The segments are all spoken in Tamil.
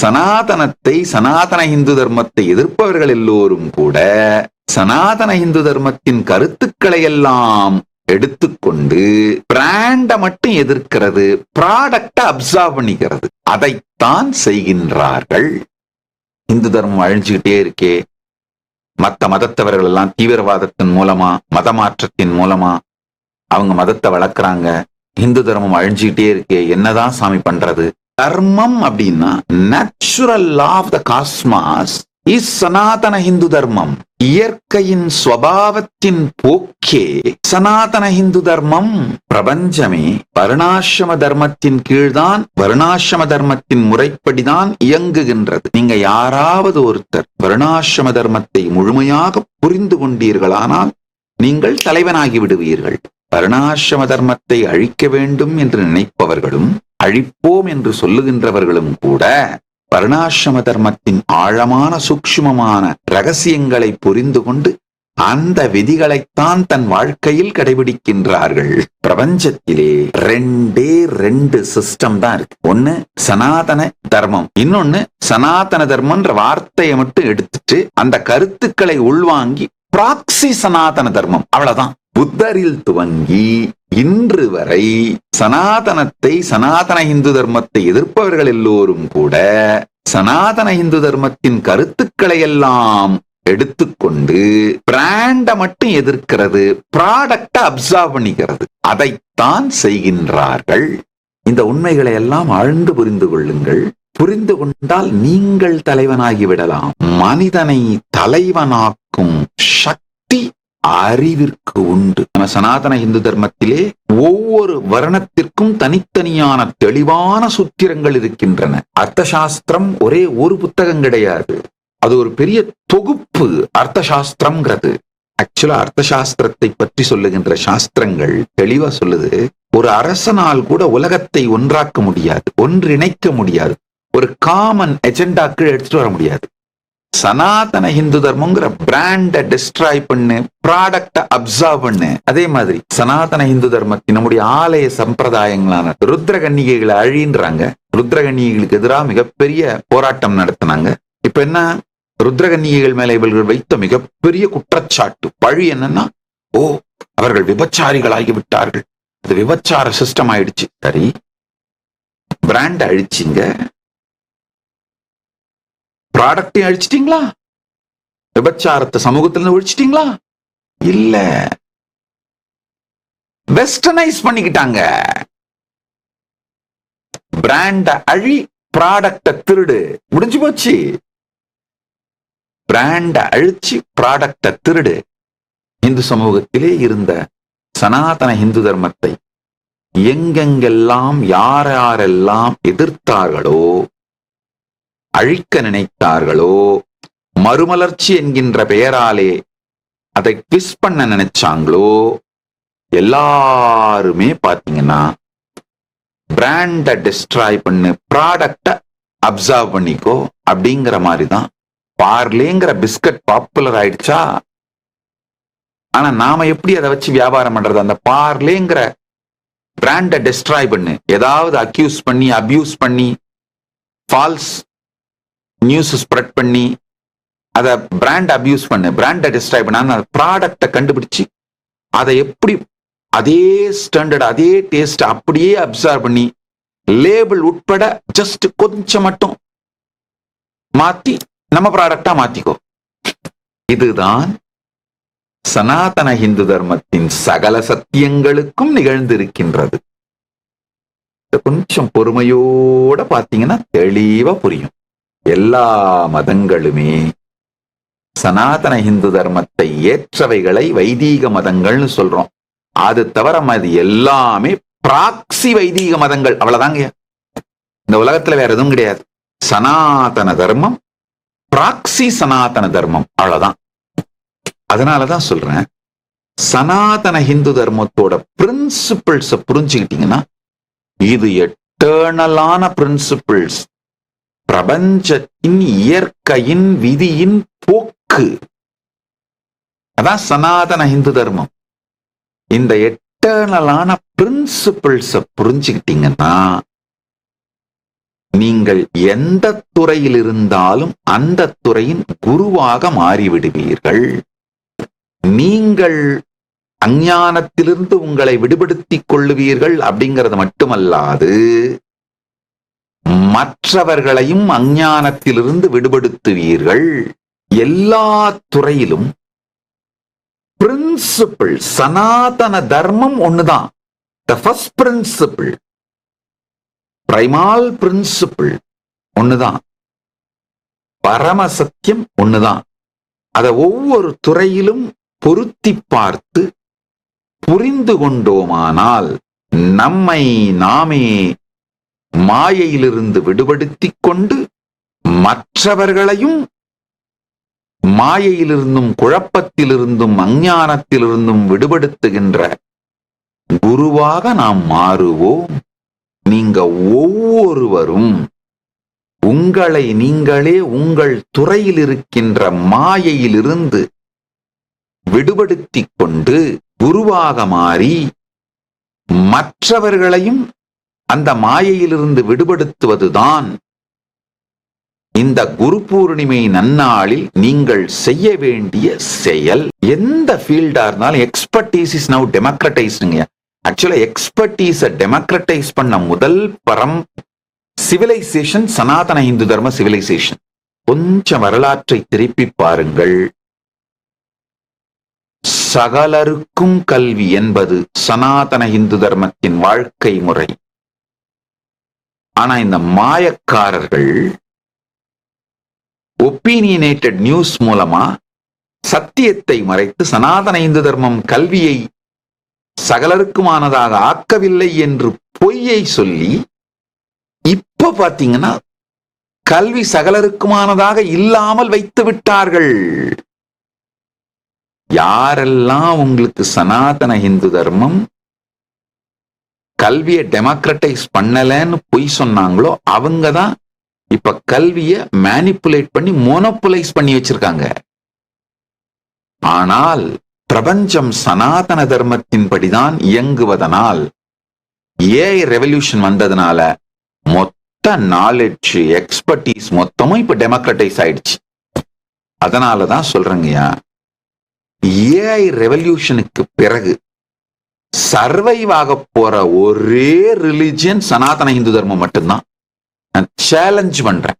சனாதனத்தை, சனாதன இந்து தர்மத்தை எதிர்ப்பவர்கள் எல்லோரும் கூட சனாதன இந்து தர்மத்தின் கருத்துக்களை எல்லாம் எடுத்துக்கொண்டு பிராண்ட மட்டும் எதிர்க்கிறது, ப்ராடக்ட அப்சர்வ் பண்ணிக்கிறது. அதைத்தான் செய்கின்றார்கள். இந்து தர்மம் அழிஞ்சுக்கிட்டே இருக்கே, மத்த மதத்தவர்கள் எல்லாம் தீவிரவாதத்தின் மூலமா, மத மாற்றத்தின் மூலமா அவங்க மதத்தை வளர்க்குறாங்க, இந்து தர்மம் அழிஞ்சுக்கிட்டே இருக்கே, என்னதான் சாமி பண்றது? தர்மம் அப்படின்னா natural law of the cosmos is Sanatana Hindu தர்மம். இயற்கையின் ஸ்வபாவத்தின் போக்கே சனாதன இந்து தர்மம். பிரபஞ்சமே வர்ணாசிரம தர்மத்தின் கீழ்தான், வர்ணாசிரம தர்மத்தின் முறைப்படிதான் இயங்குகின்றது. நீங்க யாராவது ஒருத்தர் வர்ணாசிரம தர்மத்தை முழுமையாக புரிந்து கொண்டீர்களானால் நீங்கள் தலைவனாகி விடுவீர்கள். வர்ணாசிரம தர்மத்தை அழிக்க வேண்டும் என்று நினைப்பவர்களும் அழிப்போம் என்று சொல்லுகின்றவர்களும் கூட வர்ணாசிரம தர்மத்தின் ஆழமான சூக்ஷ்மமான ரகசியங்களை புரிந்து கொண்டு அந்த விதிகளைத்தான் தன் வாழ்க்கையில் கடைபிடிக்கின்றார்கள். பிரபஞ்சத்திலே ரெண்டு சிஸ்டம் தான் இருக்கு. ஒன்னு சனாதன தர்மம், இன்னொன்னு சனாதன தர்மம்ன்ற வார்த்தையை மட்டும் எடுத்துட்டு அந்த கருத்துக்களை உள்வாங்கி பிராக்சி சனாதன தர்மம். அவ்வளவுதான். புத்தரில் துவங்கி இன்று வரை சனாதனத்தை, சனாதன இந்து தர்மத்தை எதிர்ப்பவர்கள் எல்லோரும் கூட சனாதன இந்து தர்மத்தின் கருத்துக்களை எல்லாம் எடுத்துக்கொண்டு பிராண்ட மட்டும் எதிர்க்கிறது, ப்ராடக்ட அப்சர்வ் பண்ணிக்கிறது. அதைத்தான் செய்கின்றார்கள். இந்த உண்மைகளை எல்லாம் ஆழ்ந்து புரிந்து கொள்ளுங்கள். புரிந்து கொண்டால் நீங்கள் தலைவனாகி விடலாம். மனிதனை தலைவனாக்கும் சக்தி அறிவிற்கு உண்டு. நம்ம சனாதன இந்து தர்மத்திலே ஒவ்வொரு வர்ணத்திற்கும் தனித்தனியான தெளிவான சூத்திரங்கள் இருக்கின்றன. அர்த்த சாஸ்திரம் ஒரே ஒரு புத்தகம் கிடையாது, அது ஒரு பெரிய தொகுப்பு. அர்த்த சாஸ்திரம்ங்கிறது ஆக்சுவலா அர்த்த சாஸ்திரத்தை பற்றி சொல்லுகின்ற சாஸ்திரங்கள் தெளிவா சொல்லுது, ஒரு அரசனால் கூட உலகத்தை ஒன்றாக்க முடியாது, ஒன்றிணைக்க முடியாது, ஒரு காமன் எஜெண்டாக்கு எடுத்துட்டு வர முடியாது. சனாதன இந்து தர்மங்கிற பிராண்ட டிஸ்ட்ராய் பண்ணு, ப்ராடக்ட அப்சர்வ் பண்ணு. அதே மாதிரி சனாதன இந்து தர்மத்தின் நம்முடைய ஆலய சம்பிரதாயங்களான ருத்ர கன்னிகைகளை அழின்றாங்க. ருத்ர கன்னிகைகளுக்கு எதிராக மிகப்பெரிய போராட்டம் நடத்தினாங்க. இப்ப என்ன, ருத்ர கன்னிகைகள் மேல இவர்கள் வைத்த மிகப்பெரிய குற்றச்சாட்டு, பழி என்னன்னா, அவர்கள் விபச்சாரிகள் ஆகிவிட்டார்கள், அது விபச்சார சிஸ்டம் ஆயிடுச்சு. சரி, பிராண்ட அழிச்சிங்க, ப்ராடக்டையும் அழிச்சிட்டீங்களா? விபச்சாரத்தை சமூகத்திலிருந்து ஒழிச்சிட்டீங்களா? இல்ல, வெஸ்டர்னைஸ் பண்ணிக்கிட்டாங்க. பிராண்ட அழி, ப்ராடக்ட திருடு, முடிஞ்சு போச்சு. பிராண்ட அழிச்சு ப்ராடக்ட திருடு. இந்து சமூகத்திலே இருந்த சனாதன இந்து தர்மத்தை எங்கெங்கெல்லாம் யாரெல்லாம் எதிர்த்தார்களோ, அழிக்க நினைத்தார்களோ, மறுமலர்ச்சி என்கின்ற பெயராலே அதை ட்விஸ்ட் பண்ண நினைச்சாங்களோ, எல்லாருமே பாத்தீங்கன்னா பிராண்ட டிஸ்ட்ராய் பண்ணு, ப்ராடக்ட அப்சர்வ் பண்ணிக்கோ அப்படிங்கிற மாதிரிதான். பார்லேங்கிற பிஸ்கட் பாப்புலர் ஆயிடுச்சா, ஆனா நாம எப்படி அதை வச்சு வியாபாரம் பண்றது? அந்த பார்லேங்கிற பிராண்ட டிஸ்ட்ராய் பண்ணு, ஏதாவது அக்யூஸ் பண்ணி, அபியூஸ் பண்ணி, ஃபால்ஸ் நியூஸ் ஸ்ப்ரெட் பண்ணி, அதை பிராண்ட் அபியூஸ் பண்ணு, பிராண்ட டிஸ்ட்ராய் பண்ண, அந்த ப்ராடக்டை கண்டுபிடிச்சு அதை எப்படி அதே ஸ்டாண்டர்ட், அதே டேஸ்ட் அப்படியே அப்சர்வ் பண்ணி, லேபிள் உட்பட ஜஸ்ட் கொஞ்சம் மட்டும் மாத்தி நம்ம ப்ராடக்டா மாத்திக்கோ. இதுதான் சனாதன இந்து தர்மத்தின் சகல சத்தியங்களுக்கும் நிகழ்ந்திருக்கின்றது. கொஞ்சம் பொறுமையோட பாத்தீங்கன்னா தெளிவா புரியும். எல்லா மதங்களுமே சனாதன இந்து தர்மத்தை ஏற்றவைகளை வைதீக மதங்கள்னு சொல்றோம். அது தவிர அது எல்லாமே பிராக்சி வைதீக மதங்கள். அவ்வளவுதாங்க, இந்த உலகத்துல வேற எதுவும் கிடையாது. சனாதன தர்மம் பிராக்சி சனாதன தர்மம், அவ்வளவுதான். அதனாலதான் சொல்றேன், சனாதன இந்து தர்மத்தோட பிரின்சிபிள்ஸ் புரிஞ்சுக்கிட்டீங்கன்னா இது எட்டர்னலான பிரின்சிபிள்ஸ், பிரபஞ்சத்தின் இயற்கையின் விதியின் போக்கு. அதான் சனாதன இந்து தர்மம். இந்த எட்டர்னலான பிரின்சிபிள்ஸ புரிஞ்சுக்கிட்டீங்கன்னா நீங்கள் எந்த துறையில் இருந்தாலும் அந்த துறையின் குருவாக மாறிவிடுவீர்கள். நீங்கள் அஞ்ஞானத்திலிருந்து உங்களை விடுபடுத்திக் கொள்ளுவீர்கள் அப்படிங்கிறது மட்டுமல்லாது மற்றவர்களையும் அஞ்ஞானத்திலிருந்து விடுபடுத்துவீர்கள். எல்லா துறையிலும் பிரின்சிபிள், சனாதன தர்மம் ஒண்ணுதான். The first principle, primal principle ஒண்ணுதான். பரமசத்தியம் ஒண்ணுதான். அதை ஒவ்வொரு துறையிலும் பொருத்தி பார்த்து புரிந்து கொண்டோமானால் நம்மை நாமே மாயையிலிருந்து விடுபடுத்திக் கொண்டு மற்றவர்களையும் மாயையிலிருந்தும் குழப்பத்திலிருந்தும் அஞ்ஞானத்திலிருந்தும் விடுபடுத்துகின்ற குருவாக நாம் மாறுவோம். நீங்க ஒவ்வொருவரும் உங்களை நீங்களே உங்கள் துறையில் இருக்கின்ற மாயையிலிருந்து விடுபடுத்திக் கொண்டு குருவாக மாறி மற்றவர்களையும் அந்த மாயையிலிருந்து விடுபடுத்துவதுதான் இந்த குரு பூர்ணிமை நன்னாளில் நீங்கள் செய்ய வேண்டிய செயல். எந்த ஃபீல்டா இருந்தாலும் எக்ஸ்பர்டீஸ் இஸ் நவ் டெமோக்ரட்டைஸ்டுங்க. ஆக்சுவலா எக்ஸ்பர்டீஸை டெமோக்ரட்டைஸ் பண்ண முதல் சிவிலைசேஷன் சனாதன இந்து தர்ம சிவிலைசேஷன். கொஞ்சம் வரலாற்றை திருப்பி பாருங்கள். சகலருக்கும் கல்வி என்பது சனாதன இந்து தர்மத்தின் வாழ்க்கை முறை. ஆனா இந்த மாயக்காரர்கள் ஒப்பீனியனேட்டட் நியூஸ் மூலமா சத்தியத்தை மறைத்து சனாதன இந்து தர்மம் கல்வியை சகலருக்குமானதாக ஆக்கவில்லை என்று பொய்யை சொல்லி இப்ப பாத்தீங்கன்னா கல்வி சகலருக்குமானதாக இல்லாமல் வைத்து விட்டார்கள். யாரெல்லாம் உங்களுக்கு சனாதன இந்து தர்மம் கல்வியை டெமோக்ரட்டைஸ் பண்ணலன்னு பொய் சொன்னாங்களோ அவங்கதான் இப்ப கல்வியை மேனிப்புலேட் பண்ணி மோனோபுலைஸ் பண்ணி வச்சிருக்காங்க. ஆனால் பிரபஞ்சம் சனாதன தர்மத்தின் படிதான் இயங்குவதனால் ஏஐ ரெவல்யூஷன் வந்ததுனால மொத்த நாலேஜ் எக்ஸ்பர்டீஸ் மொத்தமும் இப்ப டெமோக்ரட்டைஸ் ஆயிடுச்சு. அதனாலதான் சொல்றேங்கய்யா, ஏஐ ரெவல்யூஷனுக்கு பிறகு சர்வைவ் ஆக போற ஒரே ரிலிஜியன் சனாதன இந்து தர்மம் மட்டும்தான். நான் சேலஞ்ச் பண்றேன்.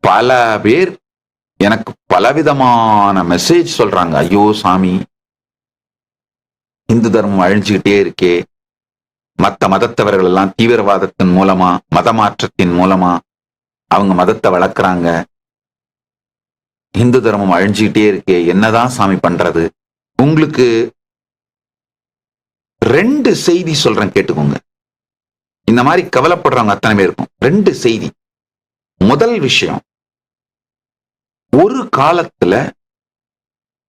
பல பேர் எனக்கு பலவிதமான மெசேஜ் சொல்றாங்க. ஐயோ சாமி, இந்து தர்மம் அழிஞ்சுக்கிட்டே இருக்கே, மத்த மதத்தவர்கள் எல்லாம் தீவிரவாதத்தின் மூலமா மதமாற்றத்தின் மூலமா அவங்க மதத்தை வளர்க்குறாங்க, இந்து தர்மம் அழிஞ்சுக்கிட்டே இருக்கே, என்னதான் சாமி பண்றது? உங்களுக்கு 2 செய்தி சொல்றேன், கேட்டுக்கோங்க. இந்த மாதிரி கவலைப்படுறவங்க அத்தனை பேர் இருக்கும். 2 செய்தி. முதல் விஷயம், ஒரு காலத்துல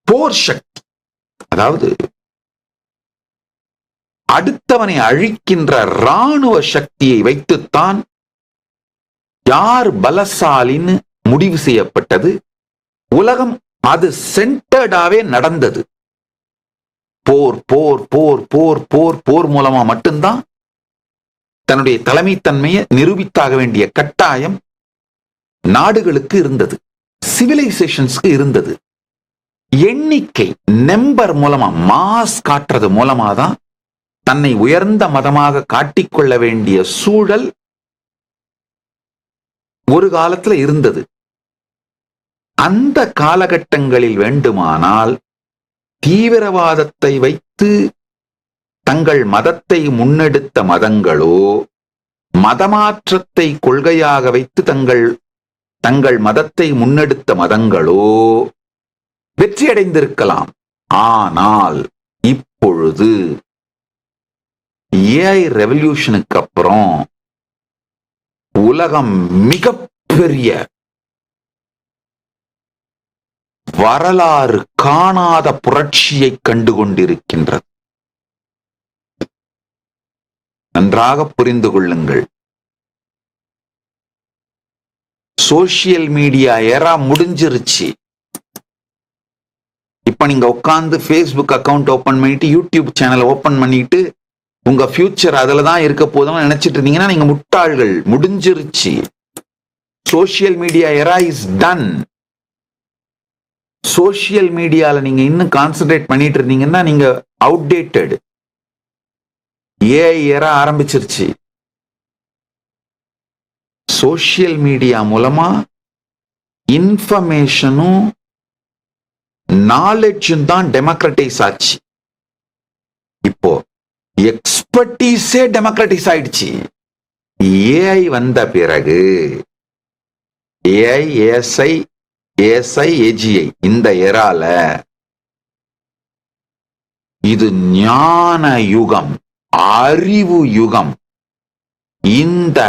போர் சக்தி, அதாவது அடுத்தவனை அழிக்கின்ற இராணுவ சக்தியை வைத்துத்தான் யார் பலசாலின்னு முடிவு செய்யப்பட்டது. உலகம் அது சென்டர்டாவே நடந்தது. போர் போர் போர் போர் போர் போர் மூலமா மட்டும்தான் தன்னுடைய தலைமைத்தன்மையை நிரூபித்தாக வேண்டிய கட்டாயம் நாடுகளுக்கு இருந்தது, சிவிலைசேஷன்ஸ்க்கு இருந்தது. எண்ணிக்கை நம்பர் மூலமா மாஸ் காட்டுறது மூலமா தான் தன்னை உயர்ந்த மதமாக காட்டிக்கொள்ள வேண்டிய சூழல் ஒரு காலத்துல இருந்தது. அந்த காலகட்டங்களில் வேண்டுமானால் தீவிரவாதத்தை வைத்து தங்கள் மதத்தை முன்னெடுத்த மதங்களோ, மதமாற்றத்தை கொள்கையாக வைத்து தங்கள் மதத்தை முன்னெடுத்த மதங்களோ வெற்றியடைந்திருக்கலாம். ஆனால் இப்பொழுது ஏஐ ரெவல்யூஷனுக்கு அப்புறம் உலகம் மிகப்பெரிய வரலாறு காணாத புரட்சியை கண்டுகொண்டிருக்கின்றது. நன்றாக புரிந்து கொள்ளுங்கள். சோசியல் மீடியா ஏரா முடிஞ்சிருச்சு. இப்ப நீங்க உட்கார்ந்து Facebook அக்கவுண்ட் ஓபன் பண்ணிட்டு யூடியூப் சேனல் ஓபன் பண்ணிட்டு உங்க ஃபியூச்சர் அதுலதான் இருக்க போதும்னு நினைச்சிட்டு இருந்தீங்கன்னா நீங்க முட்டாள்கள். முடிஞ்சிருச்சு. Social media era is done. Social மீடியால நீங்க இன்னும் கான்சென்ட்ரேட் பண்ணிட்டு இருந்தீங்கன்னா நீங்க அவுடேட்டட். ஏஐ எரா ஆரம்பிச்சிருச்சு. சோசியல் மீடியா மூலமா இன்ஃபர்மேஷனும் நாலேஜும் தான் டெமோக்ரட்டைஸ் ஆச்சு. இப்போ எக்ஸ்பர்டீஸே டெமோக்ரட்டிஸ் ஆயிடுச்சு. ஏஐ வந்த பிறகு ஏஐ, ஏஎஸ்ஐ, ஏஜிஐ இந்த எரால இது ஞான யுகம், அறிவு யுகம். இந்த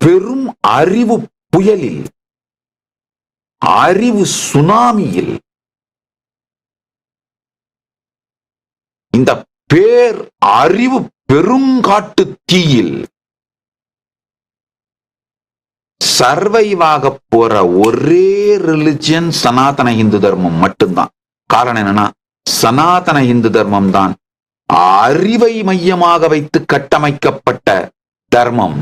பெரும் அறிவு புயலில், அறிவு சுனாமியில், இந்த பேர் அறிவு பெருங்காட்டு தீயில் சர்வைவாக போற ஒரே ரிலிஜன் சனாதன இந்து தர்மம் மட்டும்தான். காரணம் என்னன்னா, சனாதன இந்து தர்மம் தான் அறிவை மையமாக வைத்து கட்டமைக்கப்பட்ட தர்மம்.